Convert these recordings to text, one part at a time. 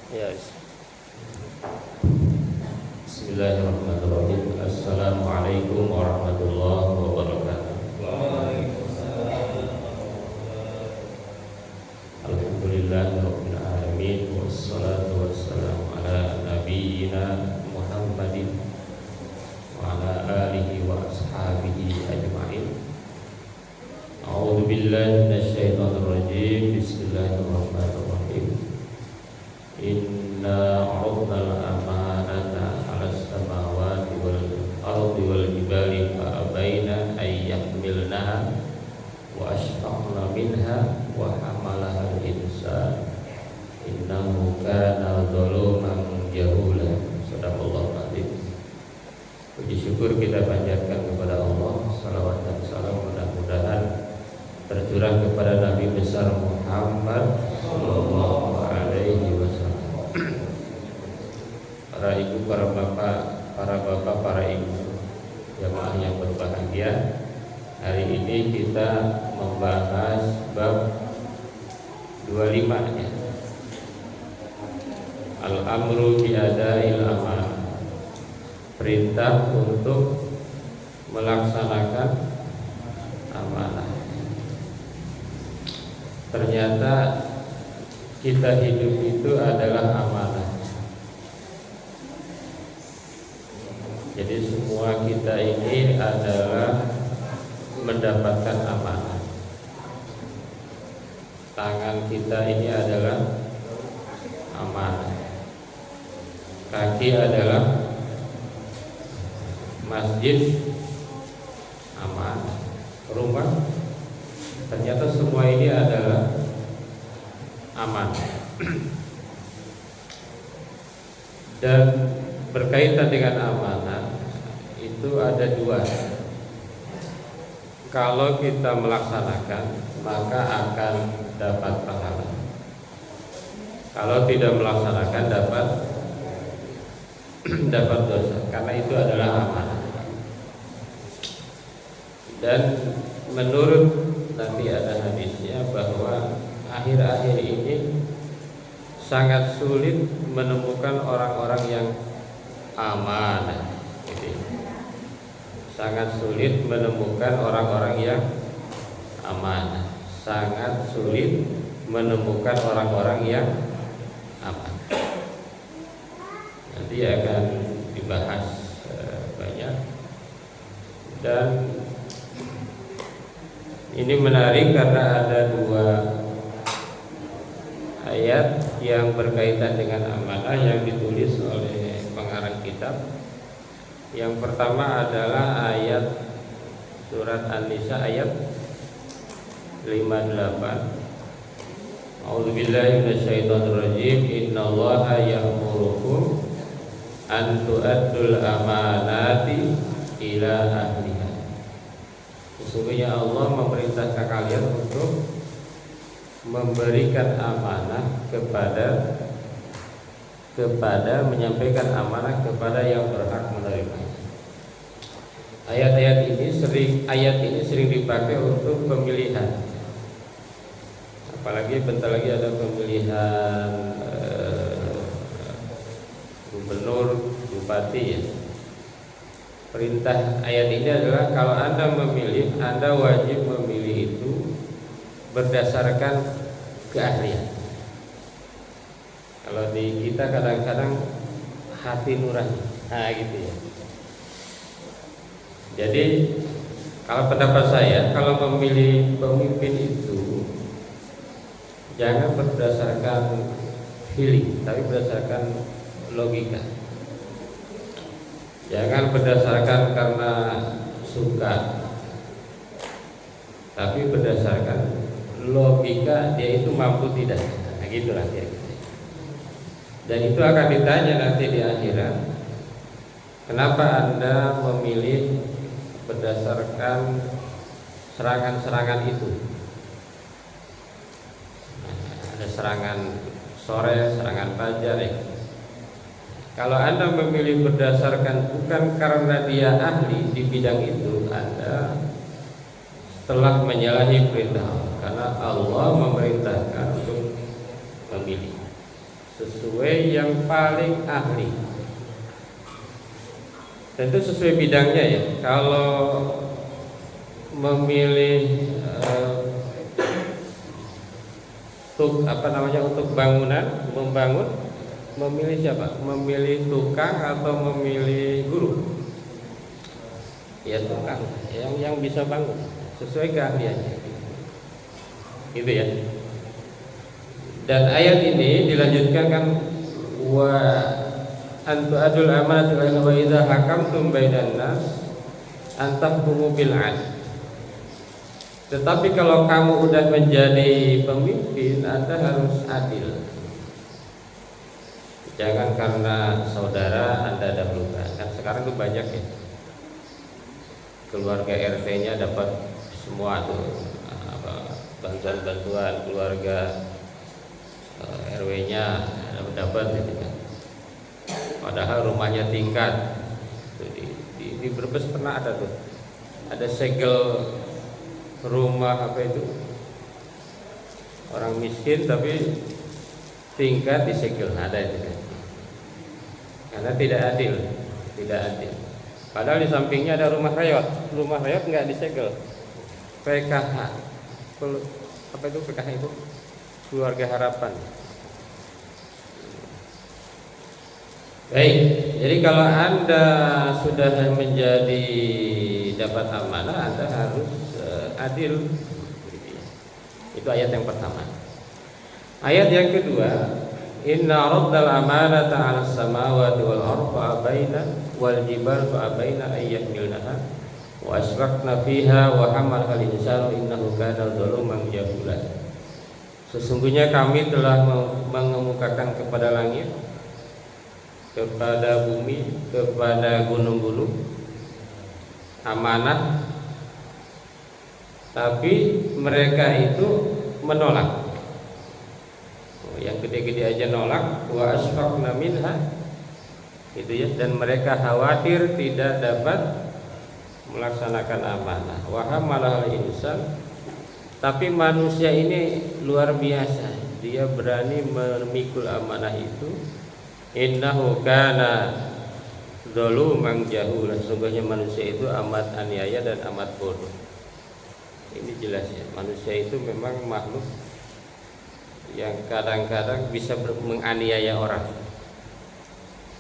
Ya. Bismillahirrahmanirrahim. Assalamualaikum warahmatullahi wabarakatuh. Alhamdulillahirabbil alamin wassalatu wassalamu ala nabiyyina Muhammadin wa ala alihi wa ashabihi ajma'in. A'udzu billahi minasyaitonir rajim. Bismillahirrahmanirrahim. Inna 'aradnal amanata 'alas samawati wal ardi wal jibali fa abaina ay yahmilnaha wa ashfaqna minha wa hamalaha al-insan innahu kana zaluman jahula. Sadaqallahu adzim. Puji syukur kita panjatkan kepada Allah, salawat dan salam mudah-mudahan tercurah kepada Nabi besar Muhammad sallallahu alaihi wasallam. Para ibu, para bapak, para ibu jamaah yang berbahagia, hari ini kita membahas bab 25 ya. Al-amru bi adail amanah. Perintah untuk melaksanakan amanah. Ternyata kita hidup itu adalah amanah. Jadi semua kita ini adalah mendapatkan amanah. Tangan kita ini adalah amanah. Kaki adalah masjid, amanah. Rumah, ternyata semua ini adalah amanah. Dan berkaitan dengan amanah itu ada dua. Kalau kita melaksanakan maka akan dapat pahala. Kalau tidak melaksanakan dapat dosa, karena itu adalah amanah. Dan menurut nanti ada hadisnya bahwa akhir-akhir ini sangat sulit menemukan orang-orang yang amanah. Sangat sulit menemukan orang-orang yang amanah. Sangat sulit menemukan orang-orang yang amanah. Nanti akan dibahas banyak. Dan ini menarik karena ada dua ayat yang berkaitan dengan amanah yang ditulis oleh pengarang kitab. Yang pertama adalah ayat surat An-Nisa ayat 58. A'udzubillahi minasyaitonirrajim. Innallaha ya'murukum an tu'addul amanati ila ahliha. Sesungguhnya Allah memerintahkan kalian untuk memberikan amanah kepada menyampaikan amanah kepada yang berhak menerima. Ayat ini sering dipakai untuk pemilihan. Apalagi bentar lagi ada pemilihan gubernur, bupati ya. Perintah ayat ini adalah kalau Anda memilih, Anda wajib memilih itu berdasarkan keahlian. Kalau di kita kadang-kadang hati nurani, gitu ya. Jadi kalau pendapat saya, kalau memilih pemimpin itu jangan berdasarkan feeling, tapi berdasarkan logika. Jangan berdasarkan karena suka, tapi berdasarkan logika dia itu mampu tidak. Nah, gitulah kira-kira. Dan itu akan ditanya nanti di akhirat. Kenapa Anda memilih berdasarkan serangan-serangan itu? Ada serangan sore, serangan fajar ya. Kalau Anda memilih berdasarkan bukan karena dia ahli di bidang itu, Anda telah menyalahi perintah Allah, karena Allah memerintahkan untuk memilih sesuai sesuai yang paling ahli. Tentu sesuai bidangnya ya. Kalau memilih untuk bangunan, membangun, memilih siapa? Memilih tukang atau memilih guru? Ya tukang, yang bisa bangun sesuai keahliannya. Gitu ya. Dan ayat ini dilanjutkan kan, wa antu adul amanat ila wa idza hakamtum bainan nas antahkumu bil adl. Tetapi kalau kamu udah menjadi pemimpin, Anda harus adil. Jangan karena saudara Anda dahulukan. Kan sekarang tuh banyak ya, keluarga RT-nya dapat semua tuh bantuan-bantuan, keluarga RW-nya dapat gitu kan. Padahal rumahnya tingkat. Di Brebes pernah ada tuh, ada segel rumah apa itu, orang miskin tapi tingkat disegel, ada itu kan. Karena tidak adil. Padahal di sampingnya ada rumah rayot nggak disegel. PKH, apa itu PKH itu? Keluarga Harapan. Baik, jadi kalau Anda sudah menjadi dapat amanah, Anda harus adil. Itu ayat yang pertama. Ayat yang kedua, inna raddal amanata 'alas samawati wal ardi fa'abaina wal jibal fa'abaina ay yahmilnaha wa asraqna fiha wa hamalal insanu innahu kana zaluman jahula. Sesungguhnya kami telah mengemukakan kepada langit, kepada bumi, kepada gunung-gunung amanah, tapi mereka itu menolak. Yang gede-gede aja nolak. Wa asfaqna minha, itu ya, dan mereka khawatir tidak dapat melaksanakan amanah. Wa hamalal insan, tapi manusia ini luar biasa, dia berani memikul amanah itu. Innahu kana zaluman jahula, sesungguhnya manusia itu amat aniaya dan amat bodoh. Ini jelas ya, manusia itu memang makhluk yang kadang-kadang bisa menganiaya orang.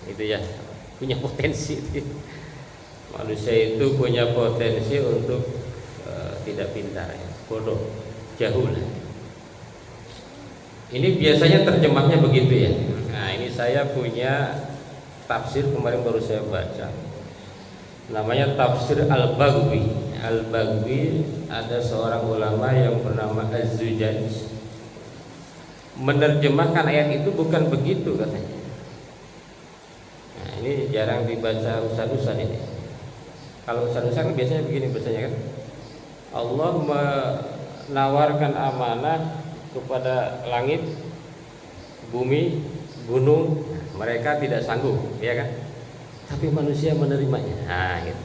Itu ya, punya potensi. Manusia itu punya potensi untuk tidak pintar ya, bodoh, jahul. Ini biasanya terjemahnya begitu ya. Nah, ini saya punya tafsir kemarin baru saya baca. Namanya tafsir Al-Baghawi. Al-Baghawi ada seorang ulama yang bernama Az-Zujaj. Menerjemahkan ayat itu bukan begitu katanya. Nah, ini jarang dibaca ustaz-ustaz ini. Kalau ustaz-ustaz kan biasanya begini bacanya kan. Allah menawarkan amanah kepada langit, bumi, gunung, mereka tidak sanggup, ya kan? Tapi manusia menerimanya. Nah, gitu.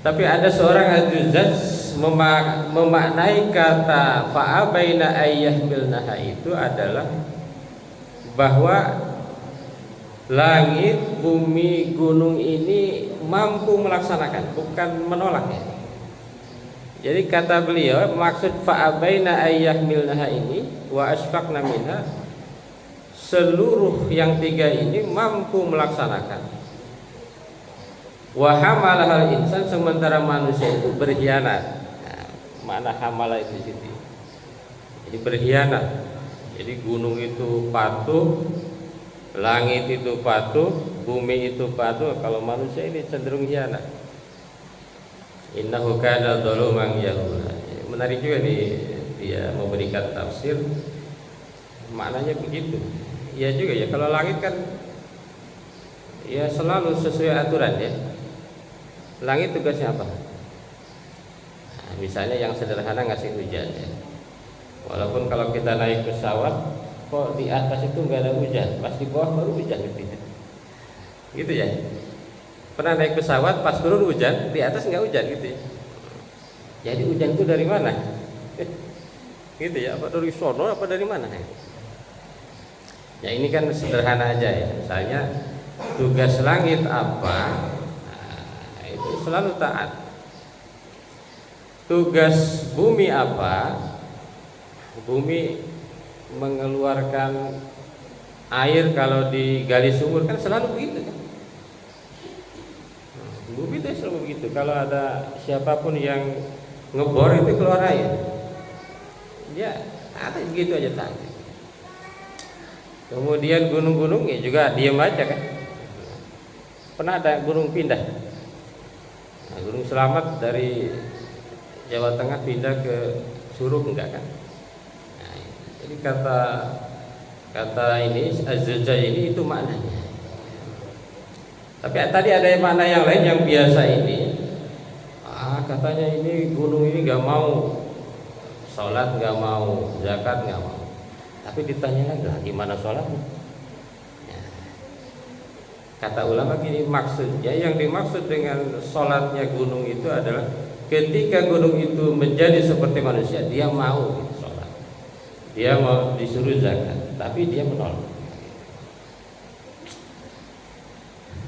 Tapi ada seorang Az-Zujaj memaknai kata fa'abaina ayyahmilnaha itu adalah bahwa langit, bumi, gunung ini mampu melaksanakan, bukan menolak ya. Jadi kata beliau, maksud fa'abaina ayyahmilnaha ini wa asfaqna minha, seluruh yang tiga ini mampu melaksanakan. Wa hamalahal insan, sementara manusia itu berkhianat. Nah, mana hamalah itu situ. Jadi berkhianat. Jadi gunung itu patuh, langit itu patuh, bumi itu patuh. Kalau manusia ini cenderung khianat. Innahu kana zaluman jahula. Menarik juga dia memberikan tafsir, maknanya begitu. Iya juga ya, kalau langit kan ya selalu sesuai aturan ya. Langit tugasnya apa? Nah, misalnya yang sederhana ngasih hujan ya. Walaupun kalau kita naik pesawat, kok di atas itu nggak ada hujan, pas di bawah baru hujan gitu. Gitu ya. Pernah naik pesawat pas turun hujan, di atas nggak hujan gitu ya. Jadi hujan itu dari mana? Gitu ya, apa dari sono apa dari mana? Ya ini kan sederhana aja ya. Misalnya tugas langit apa, nah, itu selalu taat. Tugas bumi apa, bumi mengeluarkan air kalau digali sumur kan selalu begitu kan. Bumi itu selalu begitu. Kalau ada siapapun yang ngebor itu keluar air, ya taat begitu aja taat. Kemudian gunung-gunung ya juga diam aja kan. Pernah ada gunung pindah. Nah, Gunung Selamat dari Jawa Tengah pindah ke Curug enggak kan? Nah, jadi kata ini Az-Zujaj ini itu maknanya. Tapi tadi ada makna yang lain yang biasa ini. Katanya ini gunung ini enggak mau sholat, enggak mau zakat, enggak mau. Tapi ditanya lagi, gimana sholatnya? Kata ulama gini, maksudnya yang dimaksud dengan sholatnya gunung itu adalah ketika gunung itu menjadi seperti manusia, dia mau sholat, dia mau disuruh zakat, tapi dia menolak.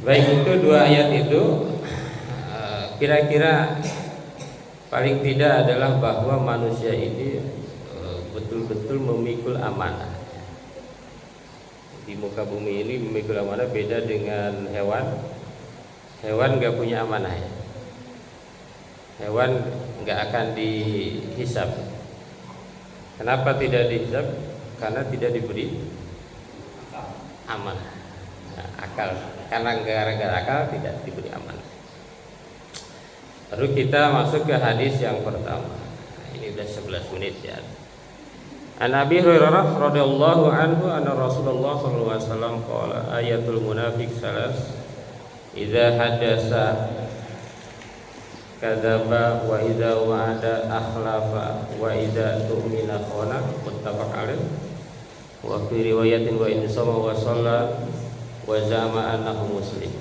Baik, itu dua ayat itu kira-kira paling tidak adalah bahwa manusia ini betul-betul memikul amanah. Di muka bumi ini memikul amanah, beda dengan hewan. Hewan nggak punya amanah ya. Hewan nggak akan dihisab. Kenapa tidak dihisab? Karena tidak diberi amanah. Nah, akal, karena gara-gara akal tidak diberi amanah. Lalu kita masuk ke hadis yang pertama. Ini udah 11 menit ya. An Abi Hurairah radhiyallahu anhu anna Rasulullah sallallahu alaihi wasallam qala ayatul munafiq salas idza hadasa kadzaba wa idza wa'ada akhlafa wa idza tu'mina khana muttafaq alaih wa fi riwayatin wa in sama wa shalla wa zama annahu muslim.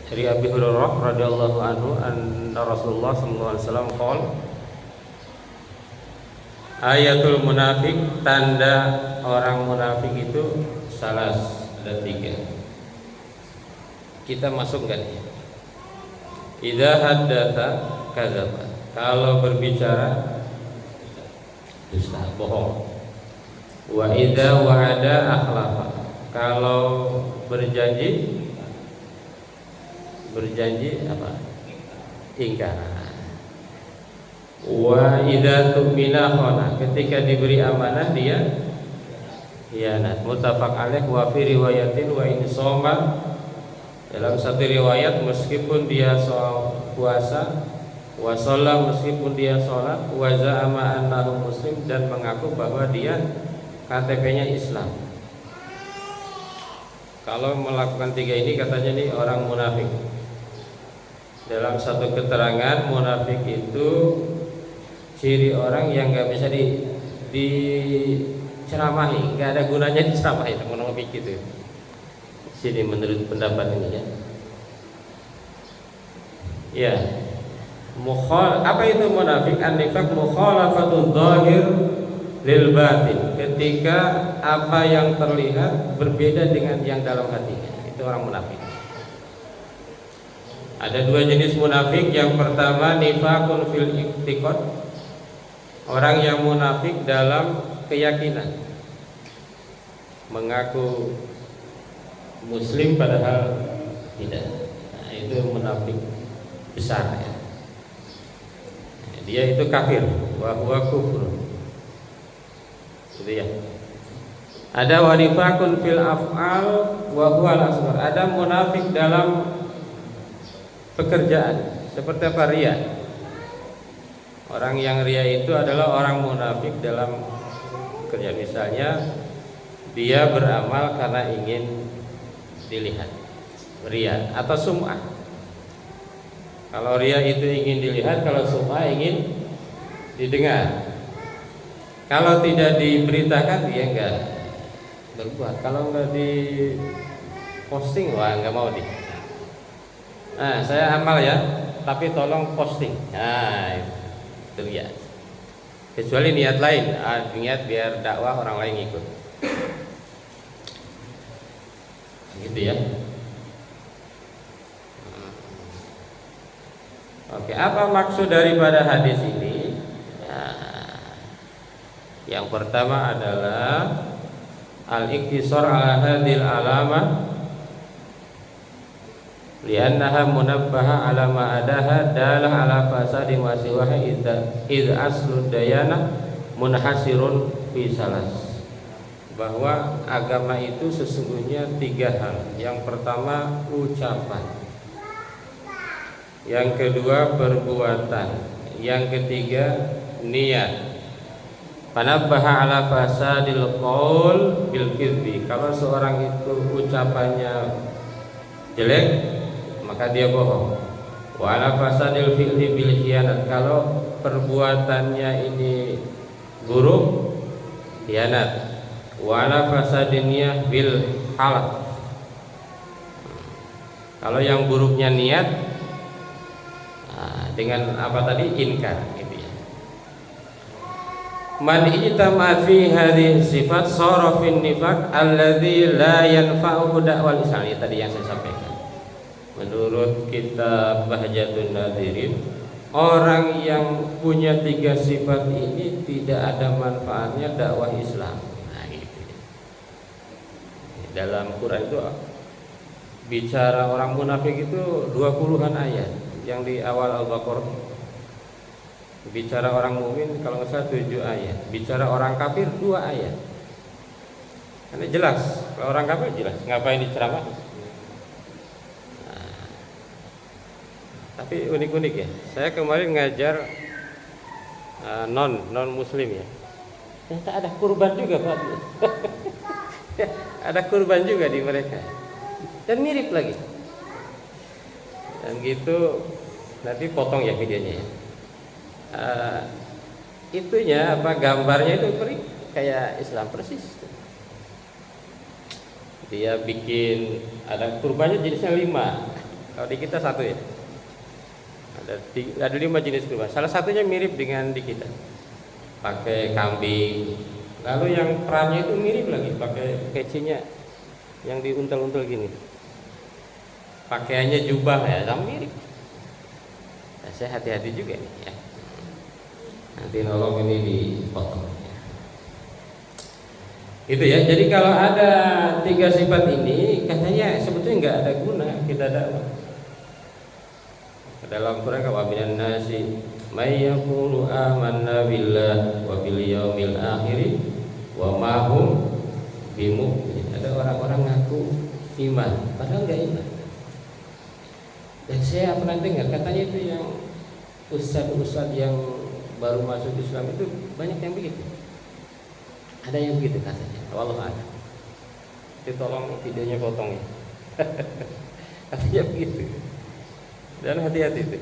Dari Abi Hurairah radhiyallahu anhu anna Rasulullah sallallahu alaihi wasallam qala ayatul munafik, tanda orang munafik itu salas, ada 3. Kita masuk kan? Idza haddatsa kadzaba. Kalau berbicara dusta, bohong. Wa idza wa'ada akhlafa. Kalau berjanji apa? Ingkar. Wa idza tu'mina khana, ketika diberi amanah dia khianat. Muttafaq alaih wa fi riwayatin wa in shoma, dalam satu riwayat meskipun dia puasa, wa shalla meskipun dia sholat, wa za'ama annahu muslim, dan mengaku bahwa dia KTP-nya Islam. Kalau melakukan 3 ini katanya ini orang munafik. Dalam satu keterangan, munafik itu ciri orang yang nggak bisa diceramahi, nggak ada gunanya diceramahi, munafik itu. Sini menurut pendapat ini ya. Ya, apa itu munafik? An-nifaq mukhalafatul zahir lil batin. Ketika apa yang terlihat berbeda dengan yang dalam hatinya, itu orang munafik. Ada 2 jenis munafik. Yang pertama nifaqun fil i'tiqad, orang yang munafik dalam keyakinan, mengaku muslim padahal tidak. Nah, itu munafik besar ya. Dia itu kafir, wa huwa kufur. Gitu ya. Ada wanifaqun fil af'al wa huwa al-asghar. Ada munafik dalam pekerjaan, seperti apa? Riya. Orang yang riya itu adalah orang munafik dalam kerja. Misalnya dia beramal karena ingin dilihat, riya atau sum'ah. Kalau riya itu ingin dilihat, kalau sum'ah ingin didengar. Kalau tidak diberitakan dia enggak berbuat. Kalau enggak di posting, wah enggak mau dia. Nah, saya amal ya, tapi tolong posting. Nah, itu ya. Kecuali niat lain, niat biar dakwah orang lain ikut. gitu ya. Oke, apa maksud daripada hadis ini? Yang pertama adalah al-iktisar ala hadhil alamah li'annaha munabbaha ala ma adaha dalah ala fasadi ma siwaha id aslu dayana munhasirun fi salas. Bahwa agama itu sesungguhnya 3 hal. Yang pertama ucapan, yang kedua perbuatan, yang ketiga niat. Panabbaha ala fasadil qaul bil kizbi. Kalau seorang itu ucapannya jelek, maka dia bohong. Wa ala fasadil fi'li bil khianat. Kalau perbuatannya ini buruk, khianat. Wa ala fasadin niyah bil halaf. Kalau yang buruknya niat, dengan apa tadi? Inkar. Man ijtama fi hadhihi sifat sara fi nifaq alladzi la yanfa'uhu da'wal Islam. Tadi yang saya sampaikan. Menurut kitab Bahjatun Nadirin, orang yang punya 3 sifat ini tidak ada manfaatnya dakwah Islam. Nah, gitu. Dalam Quran itu bicara orang munafik itu 20-an ayat. Yang di awal Al-Baqarah bicara orang mukmin kalau nggak salah 7 ayat, bicara orang kafir 2 ayat. Karena jelas, kalau orang kafir jelas, ngapain diceramah? Nah, tapi unik-unik ya. Saya kemarin ngajar non muslim ya. Ternyata ada kurban juga Pak. Ada kurban juga di mereka. Dan mirip lagi. Dan gitu nanti potong ya videonya ya. Itunya apa gambarnya itu kayak Islam persis. Dia bikin ada kurbannya jenisnya 5. Kalau di kita 1 ya. Ada 5 jenis kurban. Salah satunya mirip dengan di kita. Pakai kambing. Lalu yang perannya itu mirip lagi, pakai kecinya yang diuntel-untel gini. Pakaiannya jubah ya, sama mirip. Nah, saya hati-hati juga nih ya. Nanti nolong ini dipotong. Itu ya. Jadi kalau ada 3 sifat ini, katanya sebetulnya nggak ada guna kita dakwah. Dalam Quran wa minan nasi may yaqulu amanna billah wa bil yaumil akhir wa ma hum bimu'minin. Ada orang-orang ngaku iman, padahal nggak iman. Dan saya pernah dengar katanya itu yang ustadz yang baru masuk Islam itu banyak yang begitu. Ada yang begitu katanya. Wallahu a'lam. Jadi tolong videonya potong ya. Katanya begitu. Dan hati-hati itu.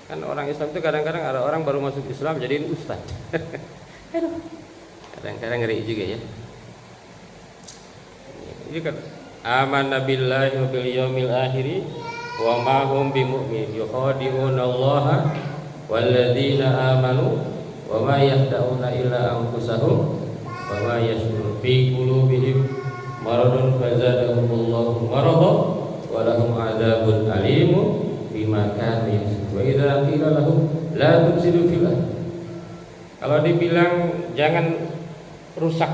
Kan orang Islam itu kadang-kadang ada orang baru masuk Islam jadiin ustaz. Kadang-kadang ngeri juga ya. Ini kan amanna billahi wa bil yaumil akhir wa ma hum bimu'min yukhadi'una Allah walladzina amanu wa ma yahda'una illa anfusahum wa ma yashurun fi qulubihim maradun fazadahumullahu marada wa lahum adzabun alim bima kanu yaksibun. Wa idza qila lahum la tufsidu fil ardh. Kalau dibilang jangan rusak,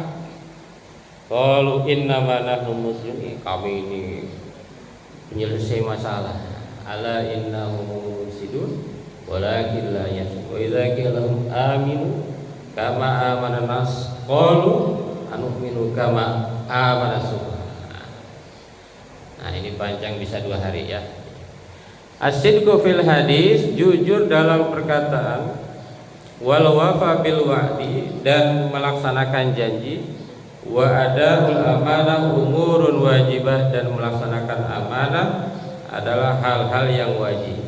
qalu innama nahnu muslimin, kami ini penyelesai masalah. Ala innahum mufsidun walakin la yashkurun. Wa idza qila lahum aminu kama amana nas qalu anu'minu kama amana sufaha. Nah, ini panjang bisa 2 hari ya. As-sidqu fil hadis, jujur dalam perkataan, wal wafa bil wa'di, dan melaksanakan janji, wa adaul amanah umurun wajibah, dan melaksanakan amanah adalah hal-hal yang wajib.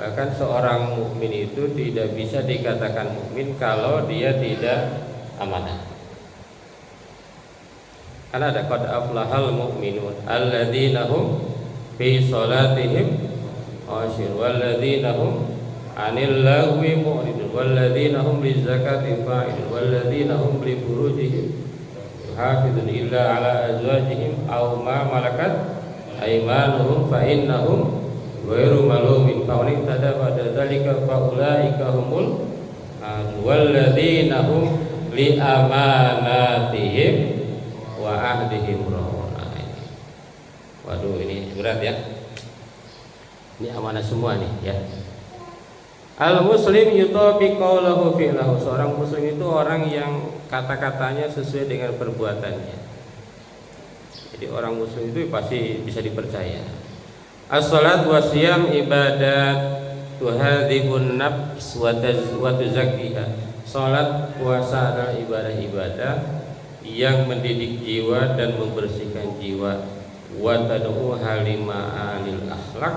Bahkan seorang mukmin itu tidak bisa dikatakan mukmin kalau dia tidak amanah. Karena ada qad aflahal mu'minun alladzina hum fi salatihim khashi'un walladzina hum 'anil lagwi mu'ridun walladzina hum lizakati fa'ilun walladzina hum li furujihim hafizun illa ala azwajihim aw ma malakat aymanuhum fa innahum ghairu malumin fa in tadabada dzalika fa ulaika humul walladzina hum li amanatihim wa ahdihim ra'un. Waduh, ini berat ya. Ini amanah semua nih ya. Al muslim yutabi qaulahu fi'lahu. Seorang muslim itu orang yang kata-katanya sesuai dengan perbuatannya. Jadi orang muslim itu pasti bisa dipercaya. As-salat wa siyam ibadat tuhadzibun nafs wa tuzakkiha. Salat, puasa adalah ibadah-ibadah yang mendidik jiwa dan membersihkan jiwa. Wa tad'u halima alil akhlak,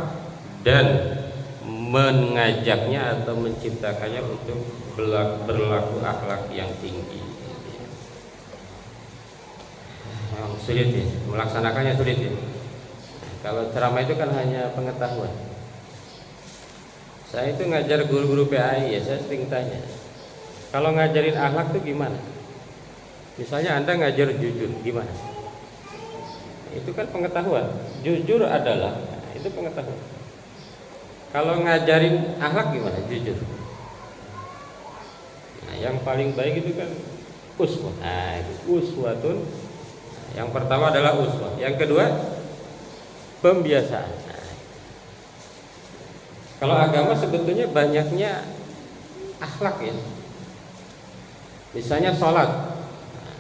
dan mengajaknya atau menciptakannya untuk berlaku akhlak yang tinggi. Sulit ya, melaksanakannya sulit ya. Kalau ceramah itu kan hanya pengetahuan. Saya itu ngajar guru-guru PAI ya, saya sering tanya, kalau ngajarin akhlak itu gimana? Misalnya Anda ngajar jujur, gimana? Itu kan pengetahuan. Jujur adalah, itu pengetahuan. Kalau ngajarin akhlak gimana? Jujur. Nah, yang paling baik itu kan uswah. Nah, itu uswatun. Yang pertama adalah uswah. Yang kedua pembiasaan. Nah, kalau agama sebetulnya banyaknya akhlak ya. Misalnya sholat. Nah,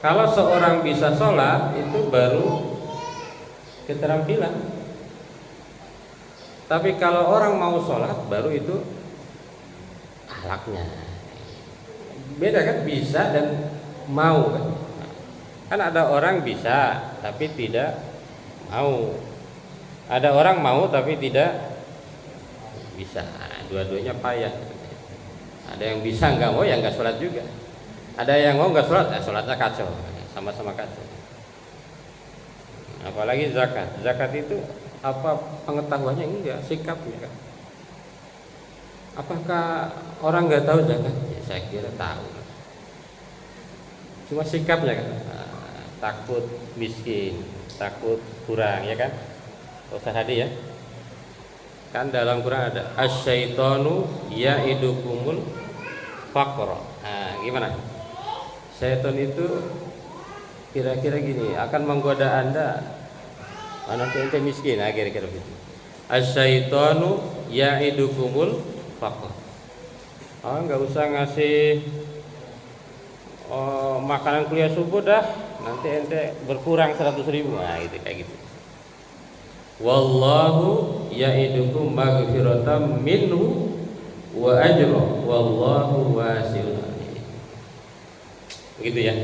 kalau seorang bisa sholat itu baru keterampilan. Tapi kalau orang mau sholat baru itu akhlaknya. Beda kan, bisa dan mau kan. Kan ada orang bisa tapi tidak mau. Ada orang mau tapi tidak bisa. Dua-duanya payah. Ada yang bisa nggak mau ya nggak sholat juga. Ada yang mau nggak sholat, sholatnya kacau. Sama-sama kacau. Apalagi zakat. Zakat itu apa pengetahuannya? Enggak, sikapnya kan. Apakah orang nggak tahu zakat? Ya, saya kira tahu. Cuma sikapnya kan. Takut miskin, takut kurang ya kan. Ustaz Hadi ya. Kan dalam Quran ada asyaitonu ya'idukumul faqra. Nah, gimana? Syaitan itu kira-kira gini, akan menggoda Anda nanti ente miskin, nah kira-kira begitu. Asyaitonu ya'idukumul faqr. Enggak usah ngasih makanan kuliah subuh dah, nanti ente berkurang 100.000. Nah, gitu kayak gitu. Wallahu ya'idukum maghfiratan minhu wa ajra wallahu wasi'un alim. Begitu ya.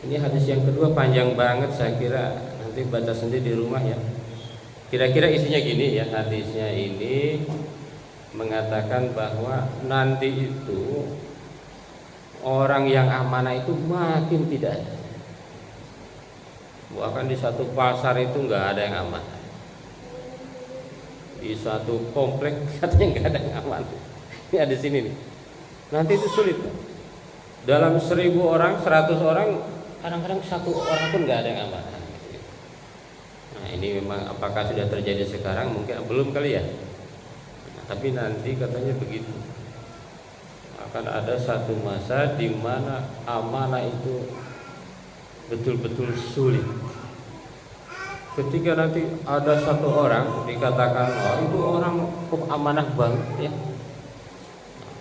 Ini hadis yang kedua panjang banget, saya kira nanti baca sendiri di rumah ya. Kira-kira isinya gini ya, hadisnya ini mengatakan bahwa nanti itu orang yang amanah itu makin tidak ada. Bahkan di satu pasar itu nggak ada yang aman. Di satu komplek katanya nggak ada yang aman. Ini ada di sini nih. Nanti itu sulit. Dalam 1.000 orang, 100 orang, kadang-kadang 1 orang pun nggak ada yang aman. Nah, ini memang apakah sudah terjadi sekarang? Mungkin belum kali ya. Nah, tapi nanti katanya begitu. Akan ada satu masa di mana amanah itu betul-betul sulit. Ketika nanti ada satu orang dikatakan, oh itu orang amanah banget ya.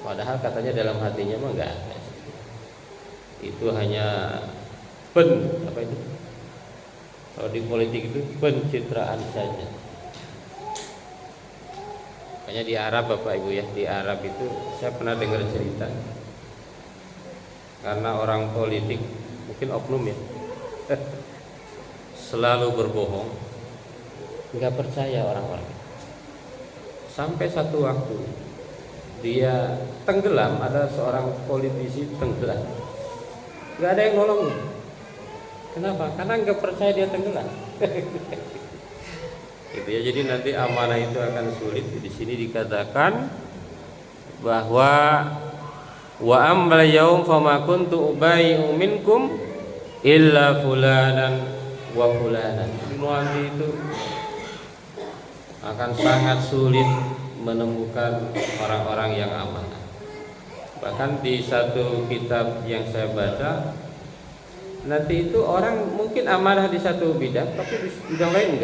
Padahal katanya dalam hatinya mah enggak ada. Itu hanya apa itu? Kalau di politik itu pencitraan saja. Makanya di Arab Bapak Ibu ya, di Arab itu saya pernah dengar cerita. Karena orang politik mungkin oknum ya. Selalu berbohong, nggak percaya orang-orang. Sampai satu waktu dia tenggelam, ada seorang politisi tenggelam, nggak ada yang nolongin. Kenapa? Karena nggak percaya dia tenggelam. Gitu ya. Jadi nanti amanah itu akan sulit. Di sini dikatakan bahwa Wa ammal yaum fama kuntu ubayyi'u minkum illa fulanan wa fulanan. Nanti itu akan sangat sulit menemukan orang-orang yang amanah. Bahkan di satu kitab yang saya baca, nanti itu orang mungkin amanah di satu bidang, tapi di bidang lain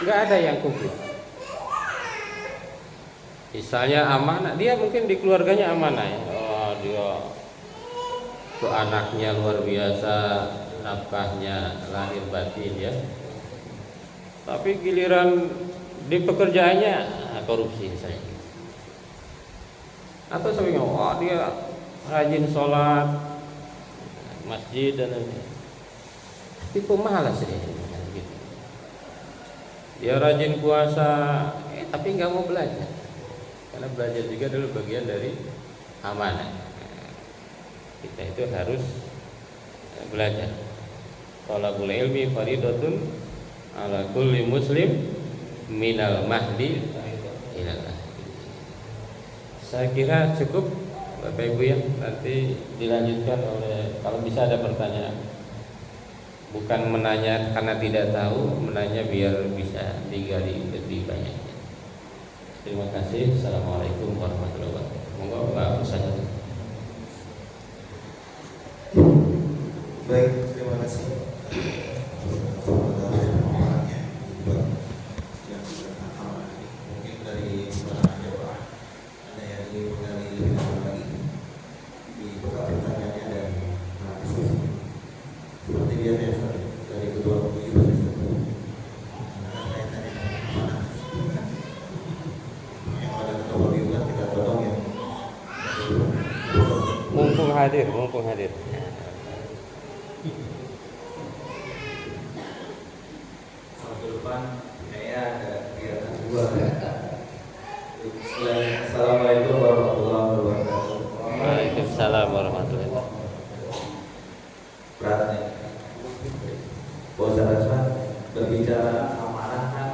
enggak ada yang kumpul. Misalnya amanah, dia mungkin di keluarganya amanah ya. Oh, dia ke anaknya luar biasa, nafkahnya lahir batin ya. Tapi giliran di pekerjaannya korupsi misalnya. Atau sampai oh dia rajin sholat masjid dan lain-lain, tapi pemalas dia gitu. Dia rajin puasa, tapi nggak mau belajar, karena belajar juga dulu bagian dari amanah. Kita itu harus belajar. Talabul ilmi fardhatun ala kulli muslim minal mahdi ilal lahdi. Saya kira cukup Bapak Ibu ya, nanti dilanjutkan oleh, kalau bisa ada pertanyaan. Bukan menanya karena tidak tahu, menanya biar bisa digali lebih banyak. Terima kasih. Assalamualaikum warahmatullahi wabarakatuh. Monggo Pak Ustaz. Baik, terima kasih. Mungkin dari jemaah ada yang ingin menggali lebih dalam lagi di beberapa pertanyaannya dan diskusi. Seperti biasa dari ketua pembina yang ada ketua pembina kita tolong yang Mumpung hadir. Saya ada kegiatan dua. Assalamualaikum warahmatullahi wabarakatuh. Waalaikumsalam warahmatullahi wabarakatuh. Beratnya, Ustaz Rasman berbicara amanah kan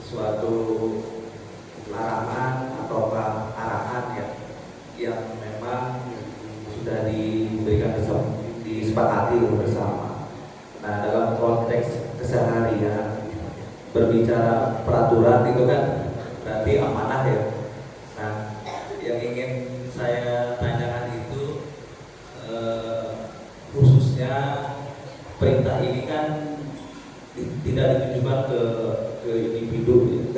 suatu larangan atau arahan ya, yang memang sudah diberikan disepakati bersama. Nah, dalam konteks keseharian berbicara peraturan itu kan berarti amanah ya. Nah, yang ingin saya tanyakan itu khususnya perintah ini kan tidak ditujukan ke individu,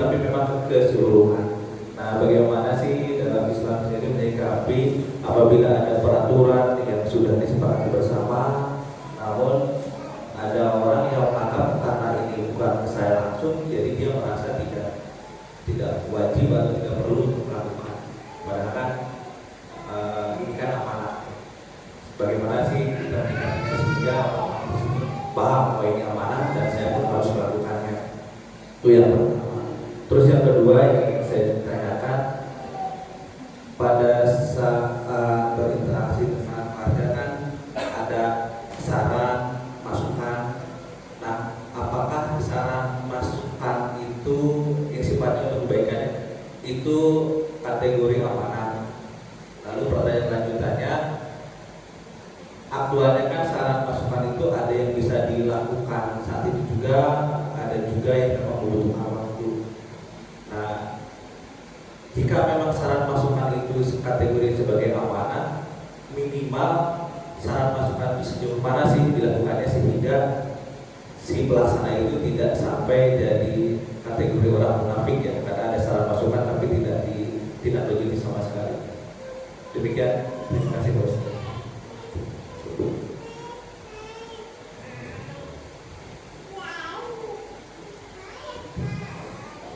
tapi memang ke keseluruhan. Nah, bagaimana sih dalam Islam sendiri menyikapi apabila ada peraturan yang sudah disepakati bersama, namun ada orang yang menganggap karena ini bukan ke saya langsung, jadi dia merasa tidak wajib atau tidak perlu untuk melakukan. Padahal kan ini kan amanah. Bagaimana sih kita menyikapinya sehingga orang paham bahwa ini amanah dan saya pun harus melakukannya. Itu yang pertama. Terus yang kedua yang ingin saya tanyakan, pada saat berinteraksi dengan warga kan ada saran, masukan. Nah, apakah saran masukan itu yang sifatnya untuk kebaikan itu kategori amanah? Lalu pertanyaan lanjutannya, aktualnya kan saran masukan itu ada yang bisa dilakukan saat itu juga, ada juga yang memang membutuhkan waktu. Nah, jika memang saran masukan itu kategori sebagai amanah, minimal saran masukan sejauh mana sih dilakukannya sehingga si pelaksana itu tidak sampai jadi kategori orang munafik ya, karena ada saran masukan tapi tidak begitu sama sekali. Demikian, terima kasih bos.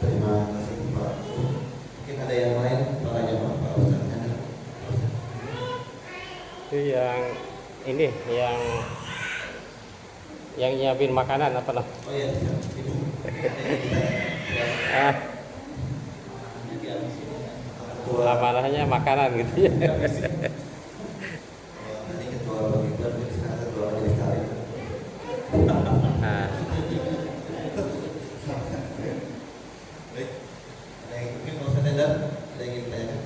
Terima kasih Pak. Mungkin ada yang lain pertanyaan Pak Ustaz. Itu yang ini yang nyiapin makanan apa lah? Oh iya, Ibu. Amanahnya makanan gitu ya. Tadi ketua pembina, sekarang ketua majelis taklim. Nah, Baik, ada yang mungkin Pak Ustaz Endar, ada yang ingin ditanyakan?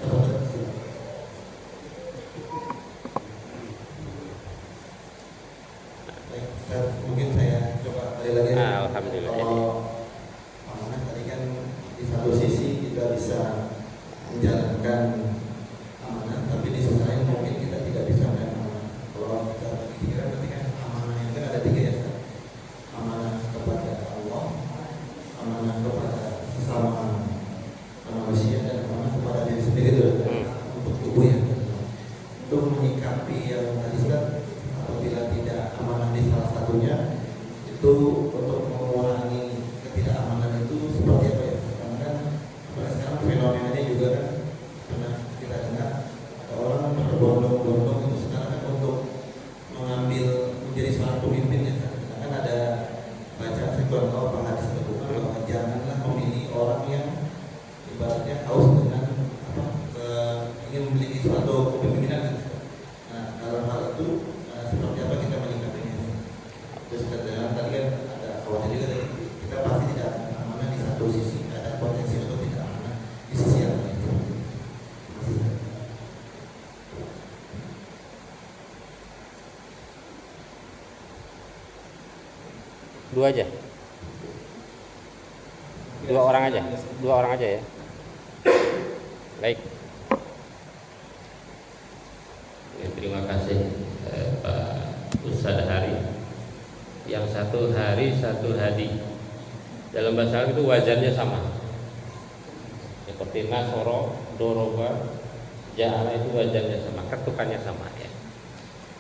amanah, tapi di sisi lain mungkin kita tidak bisa amanah. Kalau kita pikiran berarti kan amanah yang kan ada 3 ya, Ustaz. Amanah kepada Allah, amanah kepada sesama manusia, dan amanah kepada diri sendiri itu untuk tubuh ya. Untuk menyikapi yang tadi Ustaz, apabila tidak amanah di salah satunya, itu untuk mengurangi ketidakamanan itu seperti apa ya? Karena kan sekarang fenomenanya juga kan pernah kita dengar ada orang berbondong-bondong itu sekarang kan untuk mengambil menjadi seorang pemimpin ya kan. Karena kan ada bacaan saya kurang tahu apa hadis atau bukan, bahwa janganlah memilih orang yang ibaratnya haus dengan ingin memiliki suatu kepemimpinan kan. Nah dalam hal itu seperti apa kita menyikapinya? Terus tadi kan ada khawatir juga dari kita pasti tidak amanah di satu sisi, ada potensi untuk tidak amanah di sisi yang lain. Dua aja. Dua orang aja ya. Baik. Ya, terima kasih Pak Ustadz Hari. Yang satu hari satu hadi. Dalam bahasa Arab itu wazannya sama. Seperti nasoro, doroba, ja'ala itu wazannya sama, ketukannya sama ya.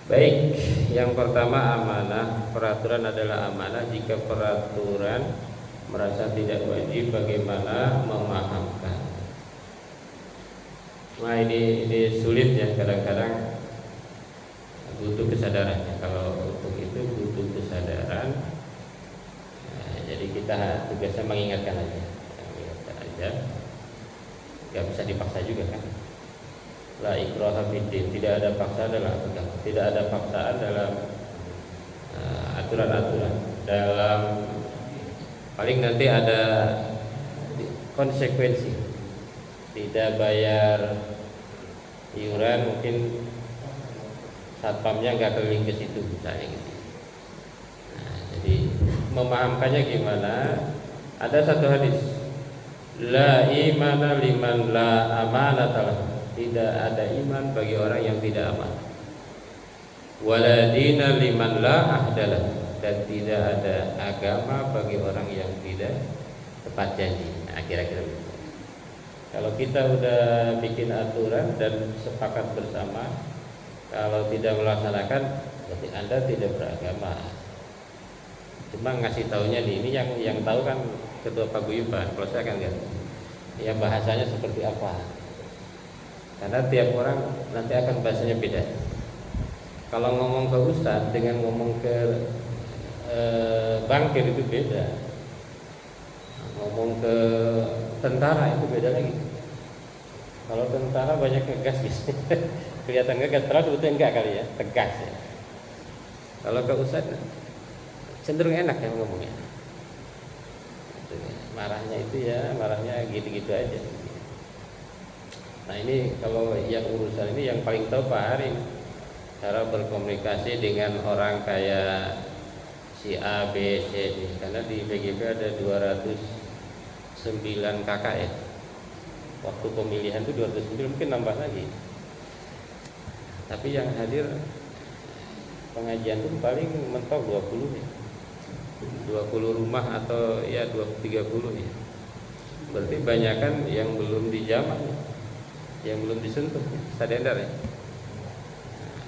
Baik, yang pertama amanah. Peraturan adalah amanah. Jika peraturan merasa tidak wajib, bagaimana memahamkan? Nah ini sulit ya, kadang-kadang butuh kesadarannya. Kalau untuk itu butuh kesadaran. Nah, jadi kita tugasnya mengingatkan aja, nggak bisa dipaksa juga kan. La ikraha fiddin, tidak ada paksa dalam agama, tidak ada paksaan dalam aturan-aturan. Dalam paling nanti ada konsekuensi, tidak bayar iuran mungkin satpamnya nggak keliling ke situ misalnya gitu. Nah, jadi memahamkannya gimana? Ada satu hadis, la imana liman la amanatalah. Tidak ada iman bagi orang yang tidak aman. Wala dina liman la ahdalah. Dan tidak ada agama bagi orang yang tidak tepat janji. Nah, kira-kira begitu. Kalau kita udah bikin aturan dan sepakat bersama, kalau tidak melaksanakan, berarti Anda tidak beragama. Cuma ngasih taunya nih, ini yang tahu kan ketua paguyuban. Kalau saya kan enggak. Ya bahasanya seperti apa? Karena tiap orang nanti akan bahasanya beda. Kalau ngomong ke ustadz dengan ngomong ke bankir itu beda. Ngomong ke tentara itu beda lagi. Kalau tentara banyak ngegas gitu. Kelihatan ngegas, terus sebetulnya enggak kali ya, tegas ya. Kalau ke ustadz cenderung enak ya ngomongnya. Marahnya itu ya, marahnya gitu-gitu aja. Nah ini kalau yang urusan ini yang paling tahu Pak Hari, cara berkomunikasi dengan orang kayak si A, B, C D. Karena di PGB ada 209 kakak ya. Waktu pemilihan itu 209, mungkin nambah lagi. Tapi yang hadir pengajian itu paling mentok 20 ya. 20 rumah atau ya 30 ya. Berarti banyakan yang belum dijamah ya, yang belum disentuh ya, sadendar ya.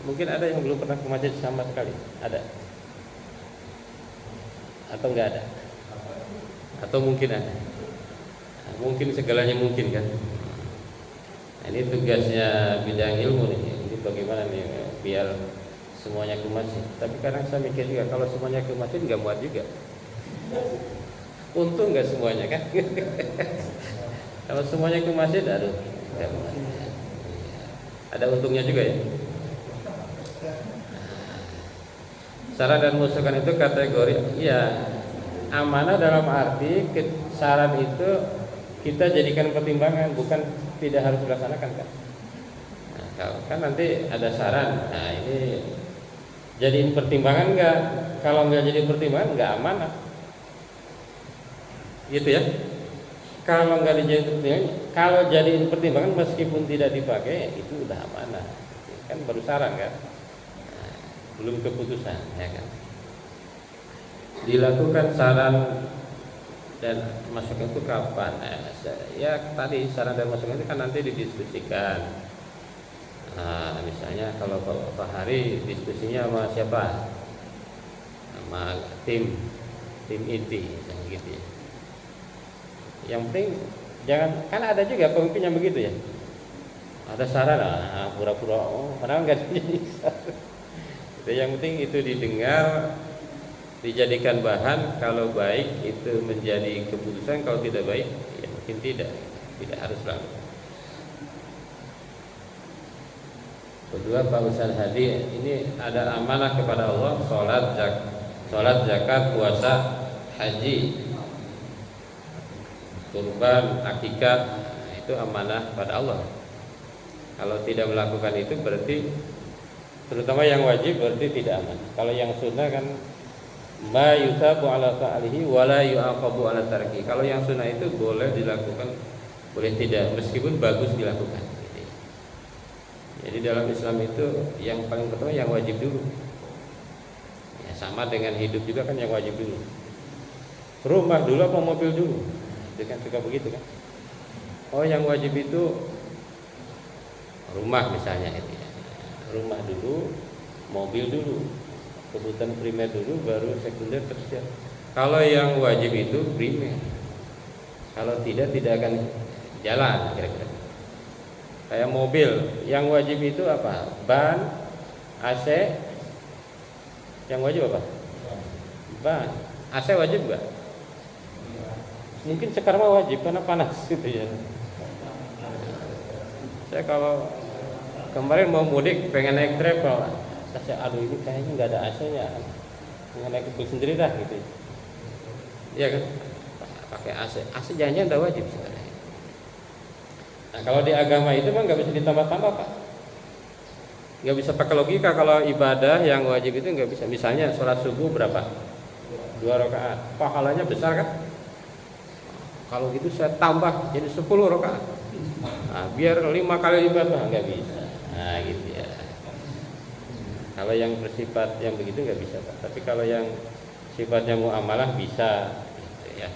Mungkin ada yang belum pernah ke masjid sama sekali, ada? Atau enggak ada? Atau mungkin ada? Nah, mungkin segalanya mungkin kan. Nah, ini tugasnya bidang ilmu nih. Ini bagaimana nih biar semuanya ke masjid. Tapi kadang saya mikir juga kalau semuanya ke masjid nggak muat juga. Untung nggak semuanya kan? Kalau semuanya ke masjid, aduh, nggak muat. Ada untungnya juga ya. Saran dan masukan itu kategori ya amanah dalam arti saran itu kita jadikan pertimbangan, bukan tidak harus dilaksanakan kan. Nah, kan nanti ada saran. Nah ini jadiin pertimbangan enggak? Kalau enggak jadi pertimbangan enggak amanah. Gitu ya. Kalau nggak dijadiin pertimbangan, kalau jadiin pertimbangan meskipun tidak dipakai itu udah amanah. Kan baru saran kan, nah, belum keputusan ya kan. Dilakukan saran dan masukan itu kapan? Ya tadi saran dan masukan itu kan nanti didiskusikan. Nah, misalnya kalau Pak Hari diskusinya sama siapa? Sama tim inti, misalnya gitu ya. Yang penting jangan, kan ada juga pemimpin yang begitu ya. Ada saran, pura-pura padahal nggak jadi saran. Itu yang penting itu didengar, dijadikan bahan. Kalau baik itu menjadi keputusan, kalau tidak baik ya mungkin tidak harus selalu. Kedua, Pak Ustaz Hadi, ini ada amanah kepada Allah, sholat, zakat, puasa, haji, kurban, akikah, itu amanah pada Allah. Kalau tidak melakukan itu berarti, terutama yang wajib, berarti tidak aman. Kalau yang sunnah kan ma yusabu ala fa'alihi wa la yu'aqabu ala tarki. Kalau yang sunnah itu boleh dilakukan, boleh tidak, meskipun bagus dilakukan. Jadi dalam Islam itu yang paling pertama yang wajib dulu. Ya, sama dengan hidup juga kan yang wajib dulu. Rumah dulu apa mobil dulu? Itu kan suka begitu kan. Oh yang wajib itu rumah misalnya itu ya. Rumah dulu, mobil dulu, kebutuhan primer dulu, baru sekunder, tersier. Kalau yang wajib itu primer. Kalau tidak akan jalan kira-kira. Kayak mobil, yang wajib itu apa? Ban, AC. Yang wajib apa? Ban. AC wajib enggak? Mungkin sekarang mah wajib karena panas gitu ya. Saya kalau kemarin mau mudik pengen naik travel, saya aduh ini kayaknya nggak ada AC-nya, nggak naik mobil sendiri dah gitu. Iya kan? Pakai AC. AC jangan-jangan udah wajib sekarang. Nah kalau di agama itu mah nggak bisa ditambah-tambah Pak. Nggak bisa pakai logika. Kalau ibadah yang wajib itu nggak bisa. Misalnya sholat subuh berapa? 2 rakaat. Pahalanya besar kan? Kalau gitu saya tambah jadi 10 rakaat. Nah, biar 5 kali ibadah nggak bisa. Nah gitu ya. Kalau yang bersifat yang begitu nggak bisa Pak. Tapi kalau yang sifatnya muamalah bisa. Gitu ya.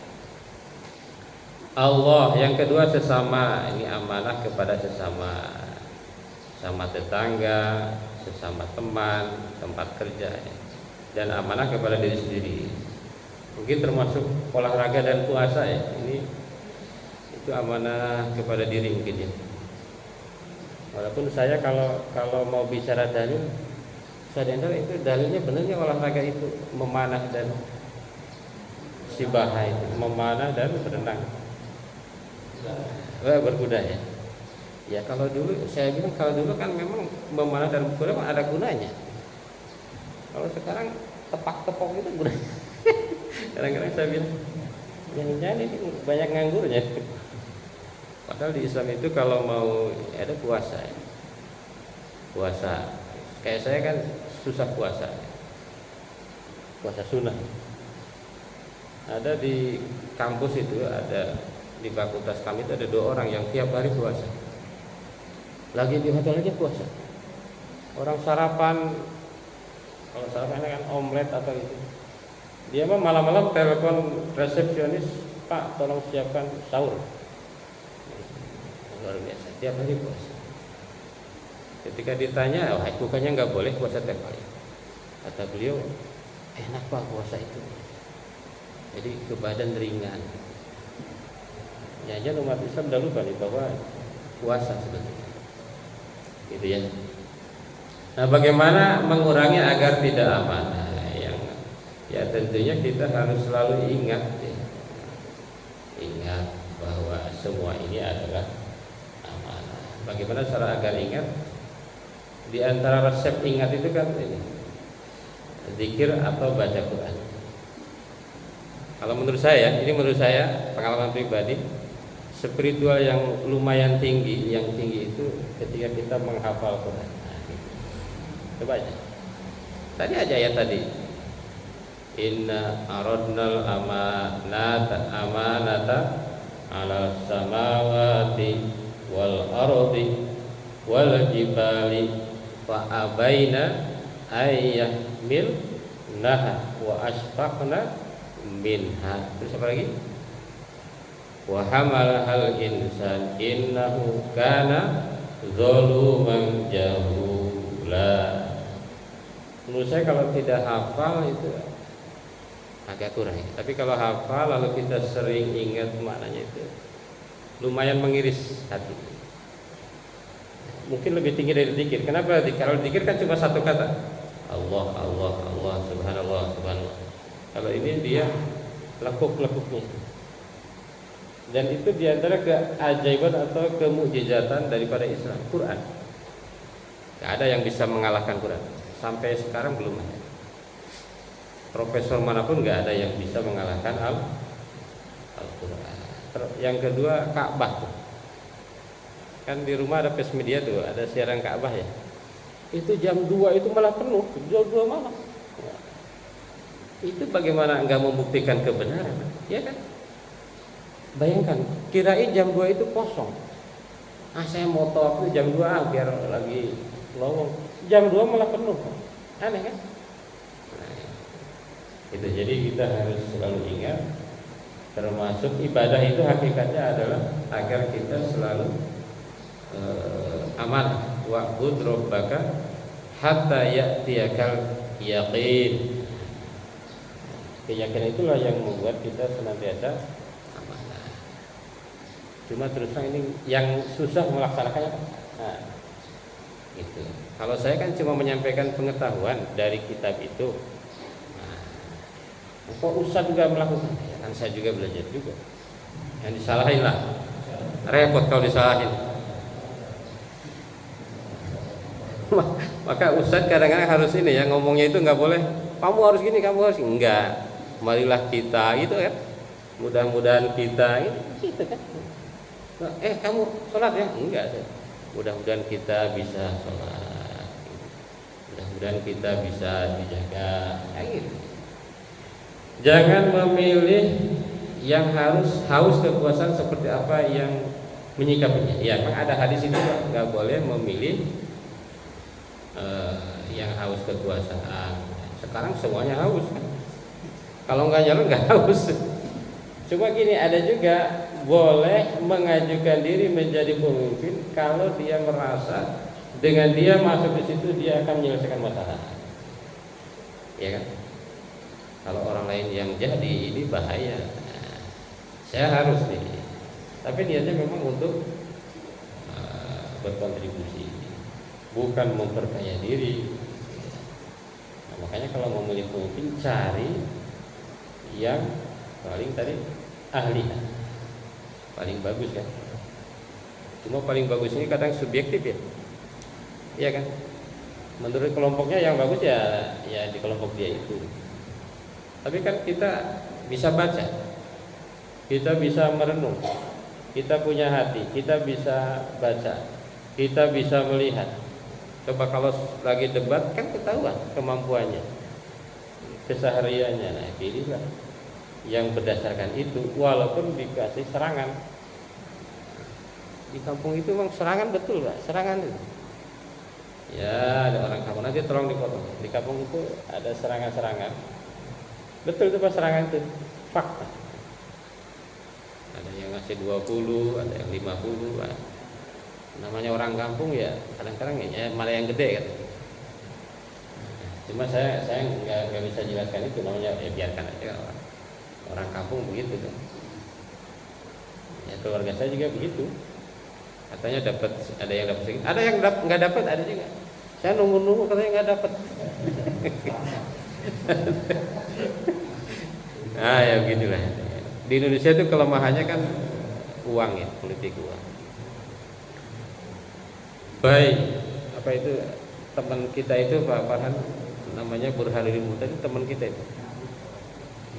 Allah yang kedua sesama, ini amanah kepada sesama tetangga, sesama teman, tempat kerja ya. Dan amanah kepada diri sendiri. Mungkin termasuk olahraga dan puasa ya. Ini itu amanah kepada diri mungkin ya. Walaupun saya kalau mau bicara dalil, sadar itu dalilnya benarnya olahraga itu memanah dan sibahah itu, memanah dan berenang. Berkuda ya. Ya kalau dulu saya bilang kalau dulu kan memang memanah dan berkuda ada gunanya. Kalau sekarang tepak-tepok itu gunanya. Kadang-kadang saya bilang jangan ini banyak nganggurnya. Padahal di Islam itu kalau mau ada puasa ya. Puasa. Kayak saya kan susah puasa. Puasa sunnah. Ada di kampus itu ada di fakultas kami itu ada 2 orang yang tiap hari puasa. Lagi di hotel aja puasa. Orang sarapan, kalau sarapan kan omelet atau itu. Dia mah malam-malam telepon resepsionis, Pak tolong siapkan sahur. Luar biasa, tiap hari puasa. Ketika ditanya, bukannya nggak boleh puasa tiap hari. Kata beliau, enak Pak puasa itu. Jadi ke badan ringan. Ya aja umat Islam dah lupa nih bahwa puasa sebetulnya. Gitu ya. Nah, bagaimana mengurangi agar tidak amanah? Ya tentunya kita harus selalu ingat ya. Ingat bahwa semua ini adalah amanah. Bagaimana cara agar ingat? Di antara resep ingat itu kan ini. Zikir atau baca Quran. Kalau menurut saya, ini menurut saya pengalaman pribadi. Spiritual yang lumayan tinggi, yang tinggi itu ketika kita menghafal Quran. Nah, gitu. Coba aja. Tadi aja ya tadi. Inna aradnal amanata ala samawati wal ardi wal jibali fa abaina ayyahmilnaha wa asfaqna minha. Terus apa lagi? Wa hamalahal insan innahu kana zaluman jahula. Menurut saya kalau tidak hafal itu agak kurang ya. Tapi kalau hafal lalu kita sering ingat maknanya itu lumayan mengiris hati. Mungkin lebih tinggi dari zikir. Kenapa? Kalau zikir kan cuma satu kata. Allah, Allah, Allah, subhanallah, subhanallah. Kalau ini dia lekuk-lekuknya. Dan itu diantara keajaiban atau kemukjizatan daripada Islam, Quran. Tidak ada yang bisa mengalahkan Quran. Sampai sekarang belum ada. Profesor manapun nggak ada yang bisa mengalahkan Al-Quran. Yang kedua Ka'bah tuh. Kan di rumah ada pes media tuh, ada siaran Ka'bah ya. Itu jam 2 itu malah penuh, jam 2 malam. Itu bagaimana nggak membuktikan kebenaran, ya kan? Bayangkan, kirain jam 2 itu kosong. Saya mau tawaf itu jam 2 biar lagi lowong. Jam 2 malah penuh. Aneh kan? Nah, itu jadi kita harus selalu ingat, termasuk ibadah itu hakikatnya adalah agar kita selalu aman. Wa'bud rabbaka hatta ya'tiyakal yaqin. Keyakinan itulah yang membuat kita senantiasa amanah. Cuma terus terang ini yang susah melaksanakannya. Nah, itu. Kalau saya kan cuma menyampaikan pengetahuan dari kitab itu. Nah, kok Ustaz juga melakukan? Ya, kan saya juga belajar juga. Yang disalahin lah. Repot kalau disalahin. Maka Ustaz kadang-kadang harus ini ya, ngomongnya itu nggak boleh. Kamu harus gini, kamu harus enggak. Marilah kita gitu kan. Mudah-mudahan kita gitu kan. Kamu sholat ya? Enggak. Mudah-mudahan kita bisa sholat. Mudah-mudahan kita bisa dijaga. Gitu. Jangan memilih yang harus haus kekuasaan seperti apa yang menyikapinya. Ya, memang ada hadis itu nggak boleh memilih yang haus kekuasaan. Sekarang semuanya haus kan. Kalau nggak nyalon nggak haus. Cuma gini, ada juga boleh mengajukan diri menjadi pemimpin kalau dia merasa dengan dia masuk di situ dia akan menyelesaikan masalah. Ya kan? Kalau orang lain yang jadi ini bahaya. Nah, saya harus nih. Tapi niatnya memang untuk berkontribusi, bukan memperkaya diri. Nah, makanya kalau memilih pemimpin cari yang paling tadi ahli, paling bagus kan. Cuma paling bagus ini kadang subjektif ya, iya kan. Menurut kelompoknya yang bagus ya di kelompok dia itu. Tapi kan kita bisa baca, kita bisa merenung, kita punya hati, kita bisa baca, kita bisa melihat. Coba kalau lagi debat kan ketahuan kemampuannya, kesehariannya. Nah, pilihlah yang berdasarkan itu, walaupun dikasih serangan. Di kampung itu memang serangan betul, Pak, serangan itu. Ya, ada orang kampung nanti tolong dipotong. Di kampung itu ada serangan-serangan. Betul itu Pak, serangan itu fakta. Ada yang ngasih 20, ada yang 50. Pak. Namanya orang kampung ya kadang-kadang ya malah yang gede kan. Cuma saya nggak bisa jelaskan itu, namanya ya biarkan aja orang kampung begitu kan. Ya keluarga saya juga begitu. Katanya dapat, ada yang dapat sedikit, ada yang nggak dapat, ada juga. Saya nunggu katanya nggak dapat. Nah ya begitulah. Di Indonesia itu kelemahannya kan uang ya, politik uang. Baik, apa itu teman kita itu Pak Farhan, namanya Burhanuddin Muhtadi, teman kita itu.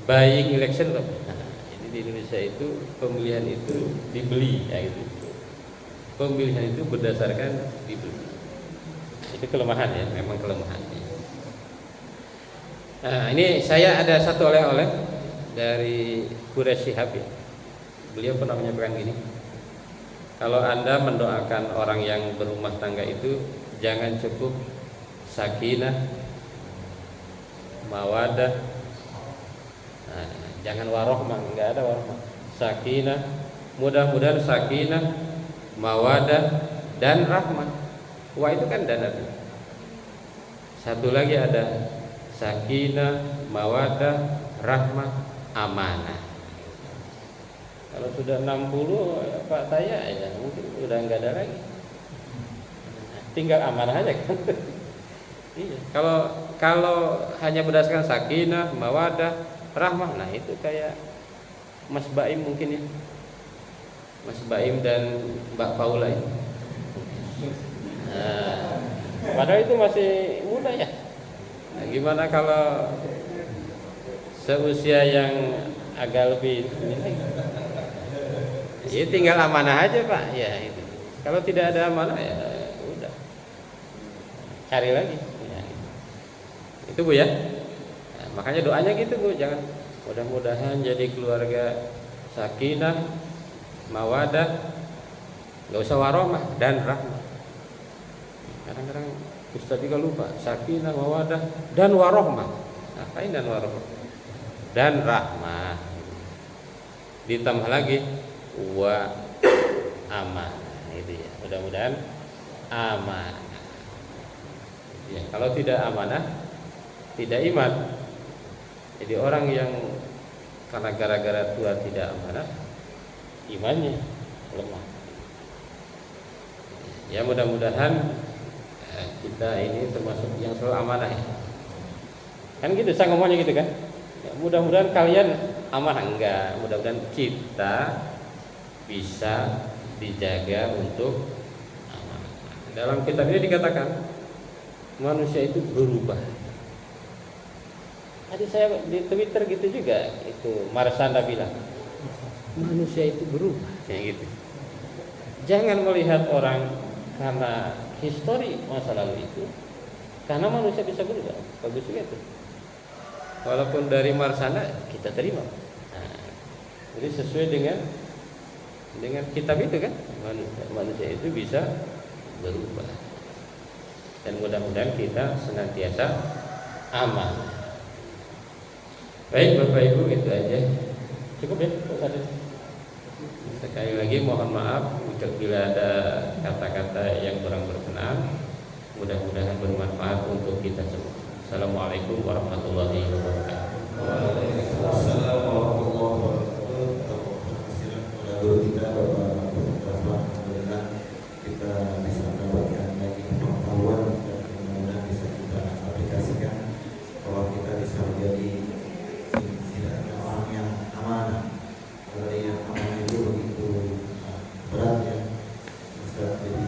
Buying election, nah, jadi di Indonesia itu pemilihan itu dibeli, ya gitu. Pemilihan itu berdasarkan dibeli. Itu kelemahan ya, memang kelemahan. Nah, ini saya ada satu oleh-oleh dari Quraisy Shihab ya. Beliau pernah menyampaikan gini, kalau Anda mendoakan orang yang berumah tangga itu jangan cukup sakinah, mawadah, nah, jangan warohmah, enggak ada warohmah. Sakinah, mudah-mudahan sakinah, mawadah dan rahmah. Wah itu kan dan ada. Satu lagi ada sakinah, mawadah, rahmah, amanah. Kalau sudah 60 Pak saya ya mungkin udah enggak ada lagi. Tinggal amanah aja kan. Iya. Kalau hanya berdasarkan sakinah, mawadah, rahmah, nah itu kayak Mas Baim mungkin ya. Mas Baim dan Mbak Paula ini. Nah, padahal itu masih muda ya. Nah, gimana kalau seusia yang agak lebih ini lagi? Ya tinggal amanah aja Pak. Ya itu. Kalau tidak ada amanah ya udah. Cari lagi. Ya, itu Bu ya. Nah, makanya doanya gitu Bu, jangan mudah-mudahan jadi keluarga sakinah, mawadah, nggak usah warahmah dan rahmah. Kadang-kadang Ustaz juga lupa sakinah, mawadah dan warahmah. Ngapain dan warahmah? Dan rahmah. Ditambah lagi wa amanah. Itu ya. Mudah-mudahan amanah. Ya, kalau tidak amanah, tidak iman. Jadi orang yang karena gara-gara tua tidak amanah, imannya lemah. Ya mudah-mudahan kita ini termasuk yang selalu amanah ya. Kan gitu saya ngomongnya gitu kan. Ya, mudah-mudahan kalian amanah, enggak. Mudah-mudahan kita bisa dijaga untuk amanah. Dalam kitab ini dikatakan manusia itu berubah. Tadi saya di Twitter gitu juga, itu Marsanda bilang manusia itu berubah kayak gitu. Jangan melihat orang karena histori masa lalu itu, karena manusia bisa berubah. Bagus juga itu. Walaupun dari Marsanda kita terima. Nah, jadi sesuai dengan kitab itu kan, manusia itu bisa berubah. Dan mudah-mudahan kita senantiasa aman. Baik Bapak Ibu, itu aja. Cukup ya Pak Sadis. Sekali lagi mohon maaf bila ada kata-kata yang kurang berkenan. Mudah-mudahan bermanfaat untuk kita semua. Assalamualaikum warahmatullahi wabarakatuh. Waalaikumsalam warahmatullahi wabarakatuh. Guru kita Bapak Alhamdulillah kita bisa mendapatkan lagi pengetahuan dan kemudian bisa kita aplikasikan bahwa kita bisa menjadi orang yang amanah. Kalau yang amanah itu begitu berat ya. Jadi